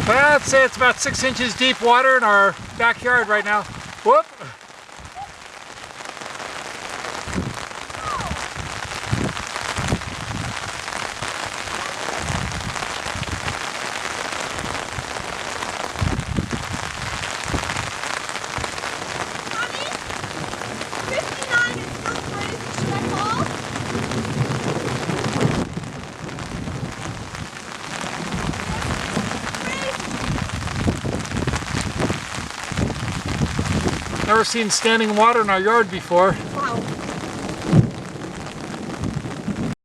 Well, I'd say it's about 6 inches deep water in our backyard right now. Whoop! Never seen standing water in our yard before.